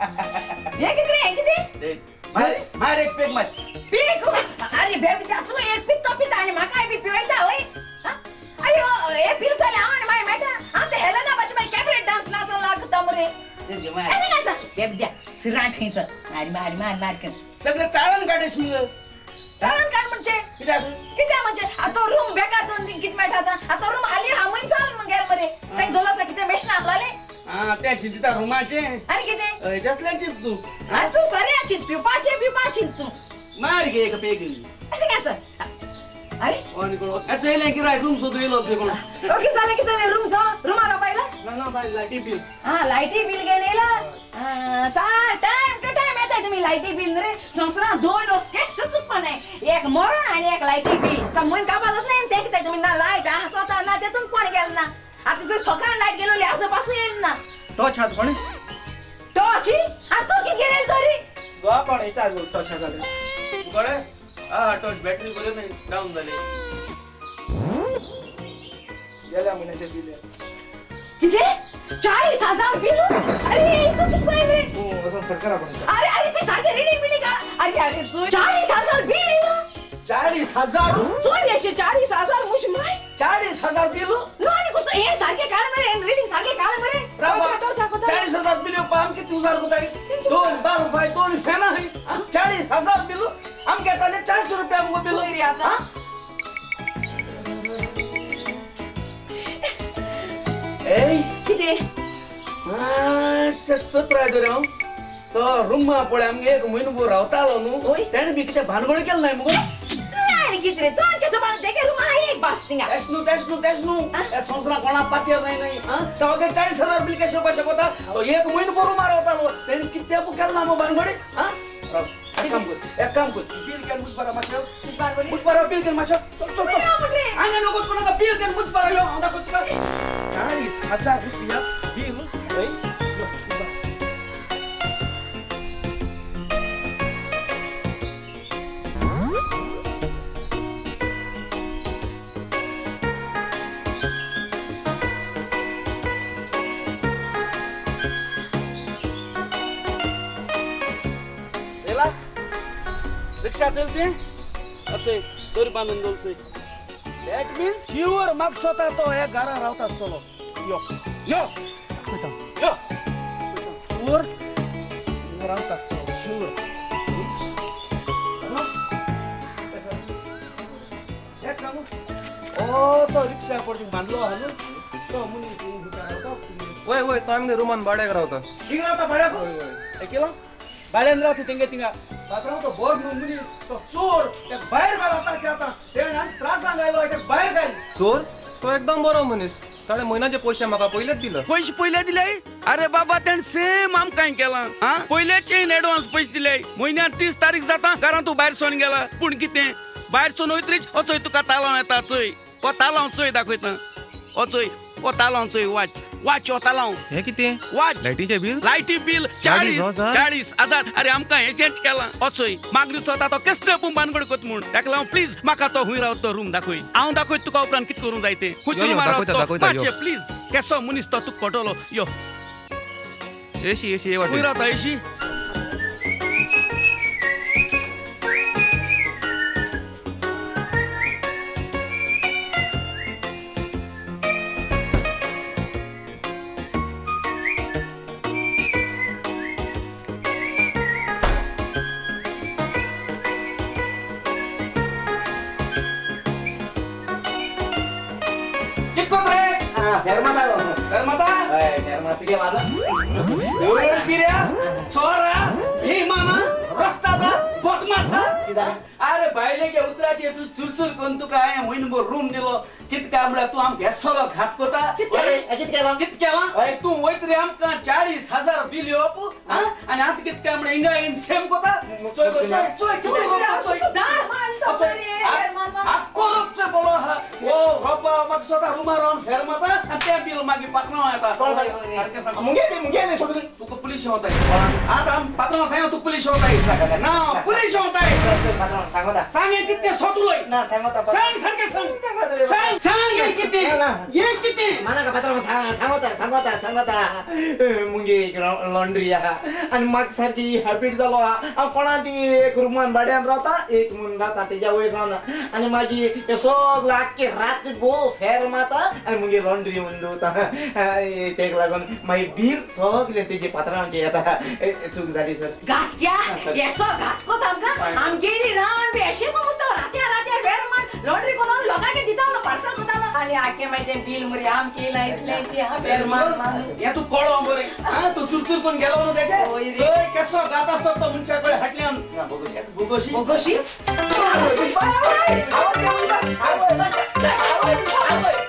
हे किती मार एक पेग मार पीक अरे बेबी तू एक पीक तो पिता आणि माका बी पिवायचा होय अयो हे पिल चले आवन माय मॅटा आते हेलेना बस माय कॅबरेट डान्स नाचो लागतो मरे ते मार असं काय जा बेबी द्या सिराट हेच मार कर सगळं चाळण काढेस मी चालन काय म्हणजे किती म्हणजे आता रूम बेकार दोन दिन किती मॅट आता रूम आली हा म्हण चाल मग गेल मरे काही दोलासा किती मेशना आपलाले हा त्या चिंता रुमाचे आणि किती त्यातल्याची तू तू सरे चित पिपाचे तू मार घे एक पेग असं काय अरे आणि कोण अच्छा हे की राय रूम शोधू येलो से कोण ओके झाले रूम जा रूम आला पाहिला ना बाई लाईटी बिल हा लाईटी बिल गेलेला सा टाइम टू टाइम येताय तुम्ही लाईटी बिल रे संसरा दोन स्केच चुकपण आहे एक मरण आणि एक लाईटी बिल समोर का बाजत नाही ते किती तुम्ही ना लाईट हा स्वतः ना त्यातून कोण गेल ना आता जर सकाळ लाईट गेलो असं पासून येईल ना टॉर्च हात कोणी टॉर्च हा तो किती गेलेल तरी गो पण हे चालू टॉर्च हात आले गडे हा टॉर्च बॅटरी बोले नाही डाऊन झाले गेल्या महिन्याचे बिल किती 40,000 बिल अरे तू किती काय रे हो असं सरकार आपण अरे तू सारखे रेडी बिल का अरे तू 40,000 बिल 40,000 चोरी 40,000 मुझ माय 40,000 बिल नाही कुछ हे सारखे काळ मरे रीडिंग सारखे काळ मरे 40,000 बिल पाम किती उजार होता है दोन बार फाय दोन फेना है 40,000 बिल हम कहता है 400 रुपया हमको बिल चोरी आता ए किती 17 दे राव तो रूम मा पडे आम्ही एक महिनो रावता आलो नु त्याने बी किती भानगड केलं नाही मग नाही किती रे तो कसं मला देखे रूम आहे एक बास्टिंगा त्यासनु या संसारा कोणा पातिया नाही हां तो के 40,000 बिल कशो पाशो होता तो एक महिनो रूम मा रावता आलो त्याने किती अबू केलं ना मग भानगड हां एक काम कर बिल के मुझ पर माशो मुझ पर बिल के माशो चल आने नको कोणा बिल के मुझ पर यो आंदा कुछ 40,000 रुपया बिल ओय रिक्षा चलते अच्छे दोरी बांधून बोलते दॅट मीन्स प्युअर मग स्वतः तो या घरा राहत असतो यो यो यो प्युअर राहत असतो प्युअर ओ तो रिक्षा पडून बांधलो हलो तो मुनी वय तो आम्ही रूमान भाड्याक रावता ठीक राहता भाड्या होय केला भाड्यान राहतो तिंगे बाथरूम तो बोर्ड मुनी तो चोर त्या बाहेर गेला आता तेणा त्रास सांगायलो त्या बाहेर गेला चोर तो एकदम बरो मनीस ताणे महिन्याचे पैसे म्हाका पयलेच दिले पैसे पहिले दिले अरे बाबा तेण सेम आम काय केला हा पहिलेचे ऍडव्हान्स पैसे दिले महिन्यात 30 तारीख जाता कारण तू बाहेर सोन गेला पूण कितें बाहेर सोन वयतरीच अचोय तुका तालाव येता चोय ओ तालाव चोय दाखयता अचोय ओ तालाव चोय वाच ओ तालाव हे किती वाच लाईटी बिल 40,000 अरे आमका हे चेंज केला अचोय मागणी स्वता तो केसले पूण बानगड कोत म्हूण ताका लागून प्लीज म्हाका तो हुंय रावतो रूम दाखय हांव दाखय तुका उपरांत कित करूं जाय ते खुची मारतो मातशे प्लीज केसो मनीस तो तुका कोटलो यो एशी ये वाटे हुंय रावता एशी अरे बायले के उतराचे तू चुरचुर कोण तू काय महिनभर रूम दिलो कित कामडा तू आम घेसलो घात कोता कित केला अरे तू वयत रे आमका 40,000 बिल योपू हां आणि आत कित कामडा इंगा इन सेम कोता चोय दार मारतो रे कोलप से बोलो हा ओ बाबा मकसदा रुमारान फेरमाता आणि त्या बिल मागे पाकना येता सारखे सांग मुंगे सगळी तू को पुलिस होता है आता हम पात्र सांगा तू पुलिस होता है ना पुलिस होता है पात्रांव सांगता सांग हे किती सोतुलोय ना सांगता सांग सारखे सांग सांग सांग हे किती हे किती माना का पात्रांव सांगता मुंगे लॉन्ड्री आणि माग सारखी हॅबिट जालो हांव कोणा ती एक रूमान भाड्यान रावता एक म्हणून रावता तेज्या वयर रावना आणि मागीर हे सगळं आख्खे रात भो फेर मारता आणि मुगे लॉन्ड्री म्हणून दवरता तेका लागून मागीर बील सगळे तेजे पात्रांवचे येता चूक जाली सर घातक्या येसो घात कोत आमकां आमगेली रान बी अशें मस्त रात्या फेर मार लॉन्ड्री कोणाक लोकांक दितालो पार्सल कोतालो आनी आख्खे मागीर तें बील मरे आमके इतल्याची फेर मार या तू कळो बरे हा तू चुरचुर करून गेलो न्हू त्याचे होय रे. चोय केसो गात असतो तो मनशा कळे हटल्यान बोगोशी बोगोशी आवय